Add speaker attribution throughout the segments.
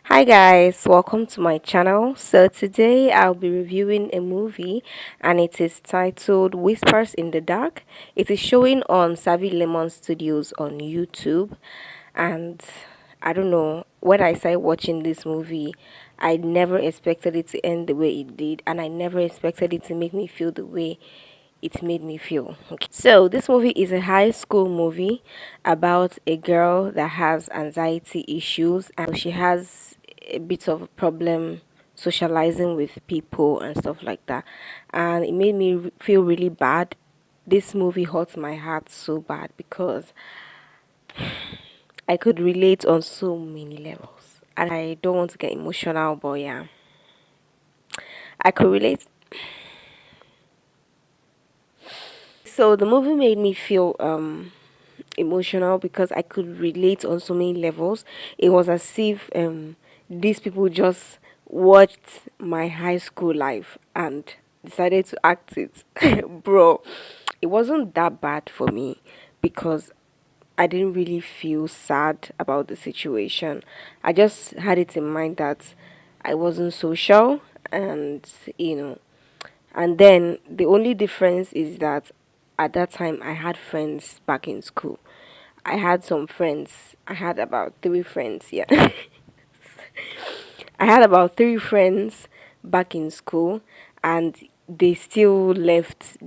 Speaker 1: Hi guys, welcome to my channel. So today I'll be reviewing a movie and it is titled Whispers in the Dark. It is showing on Savvylemons Studios on YouTube, and I don't know, when I started watching this movie, I never expected it to end the way it did, and I never expected it to make me feel the way it made me feel. Okay. So this movie is a high school movie about a girl that has anxiety issues, and she has a bit of a problem socializing with people and stuff like that. And it made me feel really bad. This movie hurt my heart so bad because I could relate on so many levels. And I don't want to get emotional, but yeah, I could relate. So the movie made me feel emotional because I could relate on so many levels. It was as if these people just watched my high school life and decided to act it. Bro, it wasn't that bad for me because I didn't really feel sad about the situation. I just had it in mind that I wasn't social, and you know and then the only difference is that at that time I had friends back in school. I had some friends. I had about three friends, yeah. I had about three friends back in school, and they left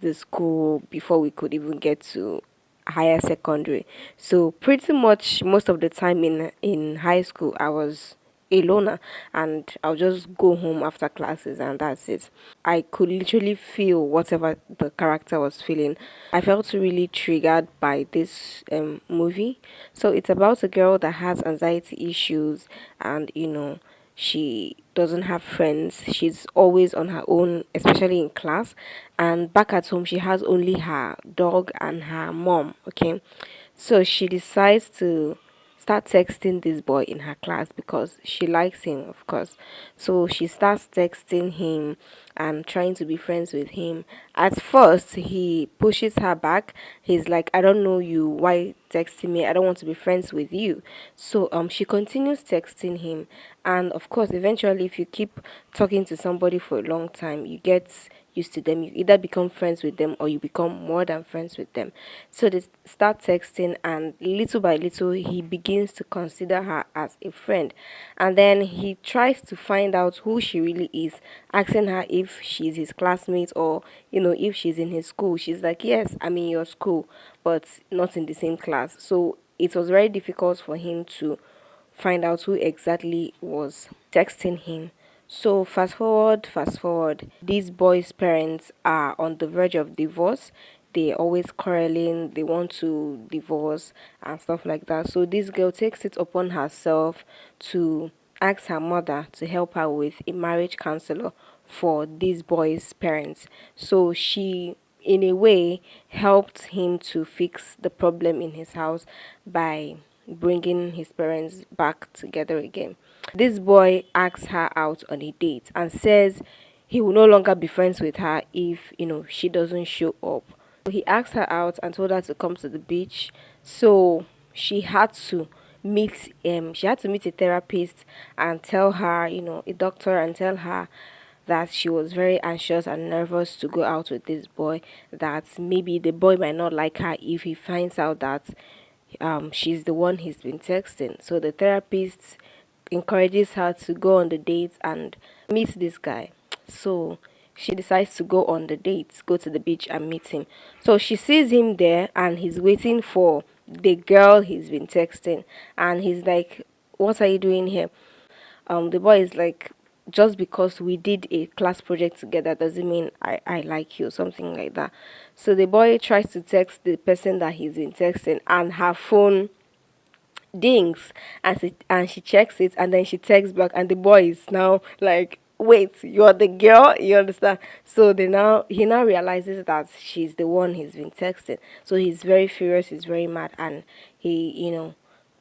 Speaker 1: the school before we could even get to higher secondary. So pretty much most of the time in high school I was a loner, and I'll just go home after classes and that's it. I could literally feel whatever the character was feeling. I felt really triggered by this movie. So it's about a girl that has anxiety issues, and she doesn't have friends. She's always on her own, especially in class. And back at home, she has only her dog and her mom. Okay. So she decides to start texting this boy in her class because she likes him, of course. So she starts texting him and trying to be friends with him. At first, he pushes her back. He's like, "I don't know you. Why texting me? I don't want to be friends with you." So she continues texting him, and of course, eventually, if you keep talking to somebody for a long time, you get used to them. You either become friends with them or you become more than friends with them. So they start texting, and little by little, he begins to consider her as a friend. And then he tries to find out who she really is, asking her if she's his classmate or, if she's in his school. She's like, "Yes, I'm in your school, but not in the same class." So it was very difficult for him to find out who exactly was texting him. So fast forward, these boys' parents are on the verge of divorce. They're always quarreling, they want to divorce and stuff like that. So this girl takes it upon herself to ask her mother to help her with a marriage counselor for these boys' parents. So she, in a way, helped him to fix the problem in his house by bringing his parents back together again. This boy asks her out on a date and says he will no longer be friends with her if, she doesn't show up. So he asked her out and told her to come to the beach. So she had to meet a therapist and tell her, a doctor, and tell her that she was very anxious and nervous to go out with this boy, that maybe the boy might not like her if he finds out that she's the one he's been texting. So the therapist encourages her to go on the date and meet this guy. So she decides to go on the date, go to the beach and meet him. So she sees him there and he's waiting for the girl he's been texting, and he's like, "What are you doing here?" The boy is like, "Just because we did a class project together doesn't mean I like you," something like that. So the boy tries to text the person that he's been texting, and her phone dings, and she checks it, and then she texts back, and the boy is now like, "Wait, you're the girl?" You understand? So he now realizes that she's the one he's been texting. So he's very furious, he's very mad, and he,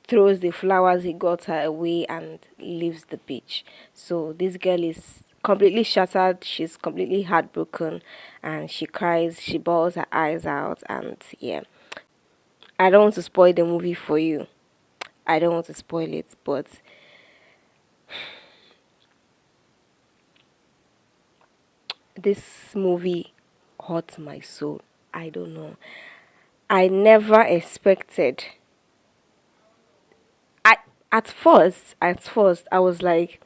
Speaker 1: throws the flowers he got her away and leaves the beach. So this girl is completely shattered, she's completely heartbroken, and she cries, she bawls her eyes out, and yeah. I don't want to spoil the movie for you. I don't want to spoil it, but This movie hurt my soul. I don't know. I never expected. I at first I was like,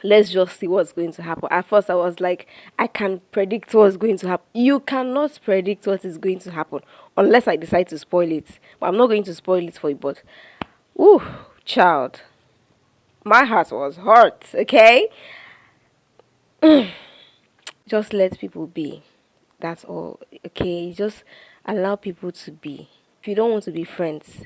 Speaker 1: let's just see what's going to happen. At first I was like, I can predict what's going to happen. You cannot predict what is going to happen unless I decide to spoil it. But I'm not going to spoil it for you. But, ooh, child, my heart was hurt. Okay, just let people be. That's all. Okay, just allow people to be. If you don't want to be friends,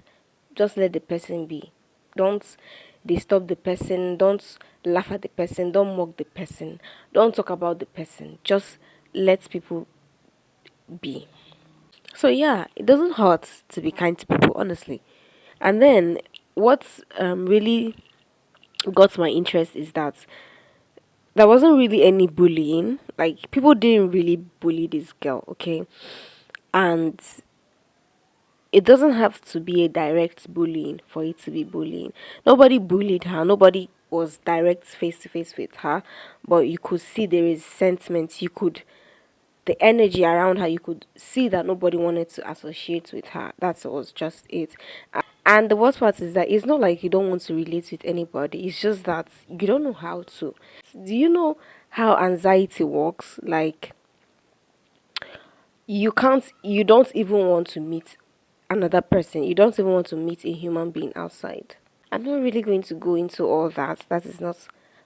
Speaker 1: just let the person be. Don't disturb the person. Don't laugh at the person. Don't mock the person. Don't talk about the person. Just let people be. So yeah, it doesn't hurt to be kind to people, honestly. And then what's really got my interest is that there wasn't really any bullying. Like, people didn't really bully this girl, okay? And it doesn't have to be a direct bullying for it to be bullying. Nobody bullied her. Nobody was direct face to face with her, but you could see there is sentiment. You could the energy around her. You could see that nobody wanted to associate with her. That was just it. And the worst part is that it's not like you don't want to relate with anybody. It's just that you don't know how to. Do you know how anxiety works? Like, you don't even want to meet another person. You don't even want to meet a human being outside. I'm not really going to go into all that. That is not.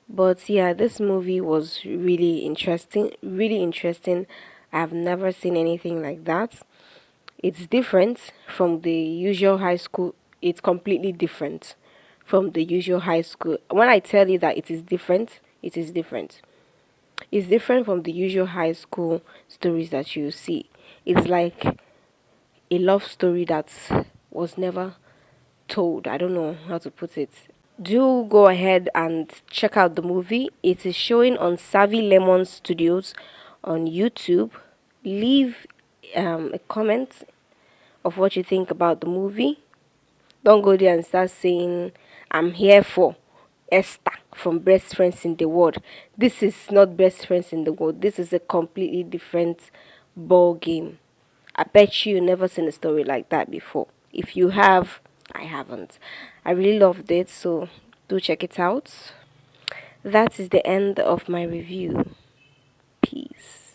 Speaker 1: But yeah, this movie was really interesting. Really interesting. I've never seen anything like that. It's different from the usual high school. It's completely different from the usual high school. When I tell you that it is different, it is different. It's different from the usual high school stories that you see. It's like a love story that was never told. I don't know how to put it. Do go ahead and check out the movie. It is showing on Savvylemons Studios on YouTube. Leave a comment of what you think about the movie. Don't go there and start saying, I'm here for Esther from Best Friends in the World. This is not Best Friends in the World. This is a completely different ball game. I bet you never seen a story like that before. If you have, I haven't. I really loved it, so do check it out. That is the end of my review. Peace.